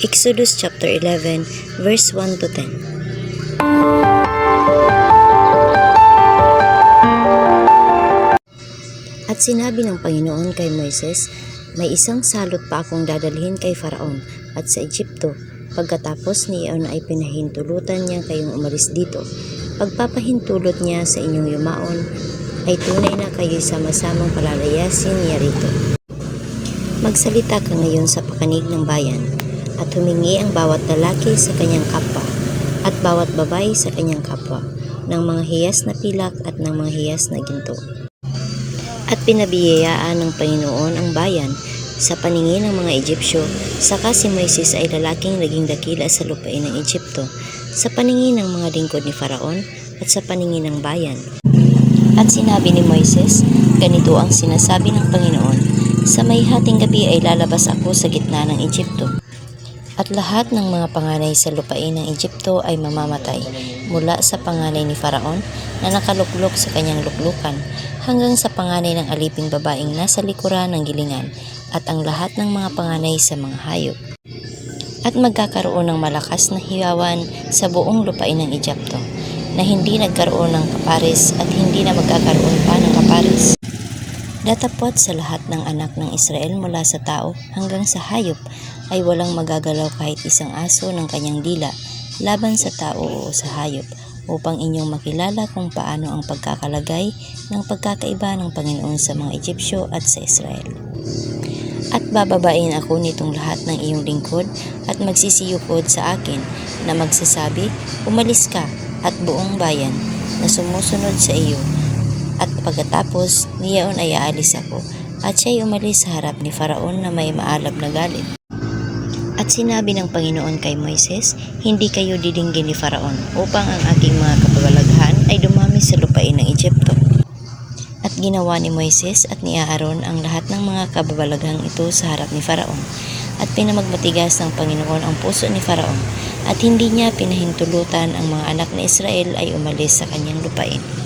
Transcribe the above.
Exodus chapter 11, verse 1 to 10. At sinabi ng Panginoon kay Moises, may isang salot pa akong dadalhin kay Faraon at sa Egypto. Pagkatapos niyon ay pinahintulutan niya kayong umalis dito. Pagpapahintulot niya sa inyong yumaon, ay tunay na kayo'y sama-samang palalayasin niya rito. Magsalita ka ngayon sa pakanig ng bayan, at humingi ang bawat lalaki sa kanyang kapwa, at bawat babae sa kanyang kapwa, ng mga hiyas na pilak at ng mga hiyas na ginto. At pinabiyayaan ng Panginoon ang bayan sa paningin ng mga Egyptyo, saka si Moises ay lalaking naging dakila sa lupain ng Egypto, sa paningin ng mga lingkod ni Faraon at sa paningin ng bayan. At sinabi ni Moises, ganito ang sinasabi ng Panginoon, sa may hating gabi ay lalabas ako sa gitna ng Egypto. At lahat ng mga panganay sa lupain ng Egypto ay mamamatay, mula sa panganay ni Faraon na nakaluklok sa kanyang luklukan, hanggang sa panganay ng aliping babaeng nasa likuran ng gilingan, at ang lahat ng mga panganay sa mga hayop. At magkakaroon ng malakas na hiyawan sa buong lupain ng Egypto, na hindi nagkaroon ng kapares at hindi na magkakaroon pa ng kapares. Datapwat sa lahat ng anak ng Israel mula sa tao hanggang sa hayop ay walang magagalaw kahit isang aso ng kanyang dila laban sa tao o sa hayop, upang inyong makilala kung paano ang pagkakalagay ng pagkakaiba ng Panginoon sa mga Egyptyo at sa Israel. At bababain ako nitong lahat ng iyong lingkod at magsisiyukod sa akin na magsasabi, umalis ka, at buong bayan na sumusunod sa iyo. At pagkatapos niyaon ay aalis ako, at siya'y umalis sa harap ni Faraon na may maalab na galit. At sinabi ng Panginoon kay Moises, hindi kayo didinggin ni Faraon upang ang aking mga kababalaghan ay dumami sa lupain ng Egypto. At ginawa ni Moises at ni Aaron ang lahat ng mga kababalaghang ito sa harap ni Faraon. At pinamagmatigas ng Panginoon ang puso ni Faraon, at hindi niya pinahintulutan ang mga anak na Israel ay umalis sa kanyang lupain.